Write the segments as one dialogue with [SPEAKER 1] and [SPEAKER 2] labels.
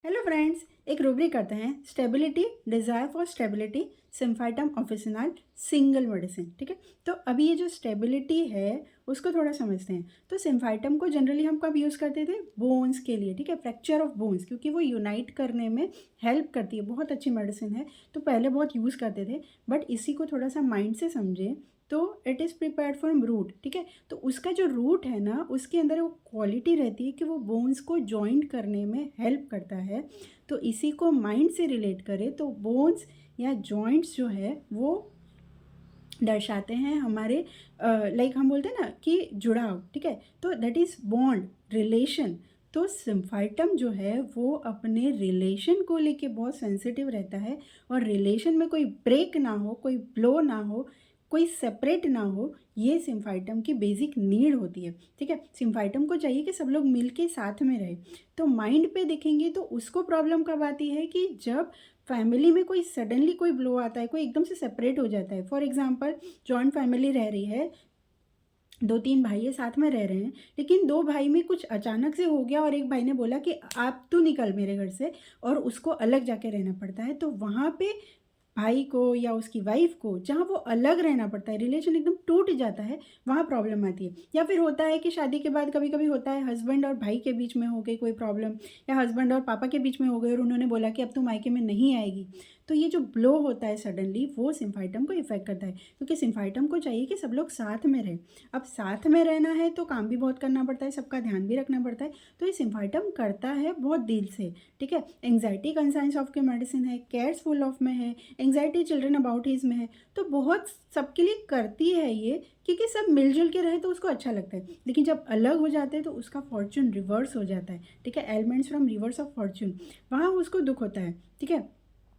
[SPEAKER 1] Hello friends, एक rubric करते हैं stability, desire for stability, symphytum officinale single medicine. ठीक है, तो अभी ये जो स्टेबिलिटी है उसको थोड़ा समझते हैं। तो सिम्फाइटम को जनरली हम कब यूज़ करते थे? बोन्स के लिए। ठीक है, फ्रैक्चर ऑफ बोन्स, क्योंकि वो यूनाइट करने में हेल्प करती है, बहुत अच्छी मेडिसिन है। तो पहले बहुत यूज़ करते थे, बट इसी को थोड़ा सा माइंड से समझें तो it is prepared from root. ठीक है, तो उसका जो रूट है ना, उसके अंदर वो क्वालिटी रहती है कि वो बोन्स को जॉइंट करने में हेल्प करता है। तो इसी को माइंड से रिलेट करें तो बोन्स या जॉइंट्स जो है वो दर्शाते हैं हमारे लाइक हम बोलते हैं ना कि जुड़ाव। ठीक है, तो दैट इज़ बॉन्ड, रिलेशन। तो सिम्फाइटम जो है वो अपने रिलेशन को लेके बहुत सेंसिटिव रहता है, और रिलेशन में कोई ब्रेक ना हो, कोई ब्लो ना हो, कोई सेपरेट ना हो, ये सिम्फाइटम की बेसिक नीड होती है। ठीक है, सिम्फाइटम को चाहिए कि सब लोग मिल के साथ में रहे। तो माइंड पे देखेंगे तो उसको प्रॉब्लम कब आती है कि जब फैमिली में कोई सडनली कोई ब्लो आता है, कोई एकदम से सेपरेट हो जाता है। फॉर एग्जांपल, जॉइंट फैमिली रह रही है, 2-3 भाई है साथ में रह रहे हैं, लेकिन 2 भाई में कुछ अचानक से हो गया और एक भाई ने बोला कि आप तू निकल मेरे घर से, और उसको अलग जाके रहना पड़ता है। तो वहाँ पे भाई को या उसकी वाइफ को जहाँ वो अलग रहना पड़ता है, रिलेशन एकदम टूट जाता है, वहाँ प्रॉब्लम आती है। या फिर होता है कि शादी के बाद कभी कभी होता है हस्बैंड और भाई के बीच में हो गई कोई प्रॉब्लम, या हस्बैंड और पापा के बीच में हो गई और उन्होंने बोला कि अब तू मायके में नहीं आएगी। तो ये जो ब्लो होता है सडनली, वो सिम्फाइटम को इफेक्ट करता है, क्योंकि सिम्फाइटम को चाहिए कि सब लोग साथ में रहें। अब साथ में रहना है तो काम भी बहुत करना पड़ता है, सबका ध्यान भी रखना पड़ता है। तो ये सिम्फाइटम करता है बहुत दिल से। ठीक है, एंग्जाइटी कंसाइंस ऑफ के मेडिसिन है, केयर्स फुल ऑफ में है, एंग्जाइटी चिल्ड्रन अबाउट हिज में है। तो बहुत सबके लिए करती है ये, क्योंकि सब मिलजुल के रहे तो उसको अच्छा लगता है। लेकिन जब अलग हो जाते हैं तो उसका फॉर्चून रिवर्स हो जाता है। ठीक है, elements from reverse of Fortune, वहाँ उसको दुख होता है। ठीक है,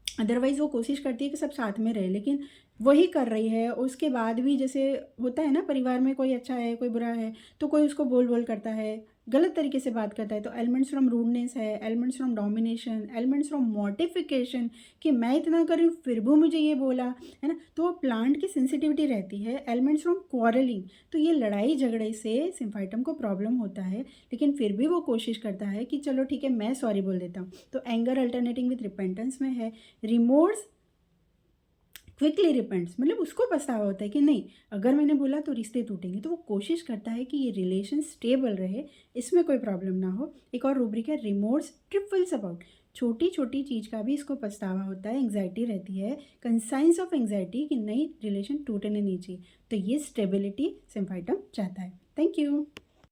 [SPEAKER 1] अदरवाइज़ वो कोशिश करती है कि सब साथ में रहे, लेकिन वही कर रही है। उसके बाद भी जैसे होता है ना, परिवार में कोई अच्छा है कोई बुरा है, तो कोई उसको बोल बोल करता है, गलत तरीके से बात करता है। तो एलिमेंट्स फ्रॉम रूडनेस है, elements from domination, elements from modification, कि मैं इतना कर रही हूँ फिर भी मुझे ये बोला, है ना। तो वो प्लांट की सेंसिटिविटी रहती है। एलिमेंट्स फ्रॉम क्वारलिंग, तो ये लड़ाई झगड़े से सिम्फाइटम को प्रॉब्लम होता है, लेकिन फिर भी वो कोशिश करता है कि चलो ठीक है मैं सॉरी बोल देता हूँ। तो एंगर अल्टरनेटिंग विथ रिपेंटेंस में है। रिमोर्स क्विकली रिपेंट्स, मतलब उसको पछतावा होता है कि नहीं, अगर मैंने बोला तो रिश्ते टूटेंगे। तो वो कोशिश करता है कि ये रिलेशन स्टेबल रहे, इसमें कोई प्रॉब्लम ना हो। एक और रूब्रिक है रिमोर्स ट्रिपल्स अबाउट, छोटी छोटी चीज़ का भी इसको पछतावा होता है, एंग्जाइटी रहती है, कंसाइंस ऑफ एंग्जाइटी कि नहीं रिलेशन टूटने नहीं चाहिए। तो ये स्टेबिलिटी सिम्फाइटम चाहता है। Thank you.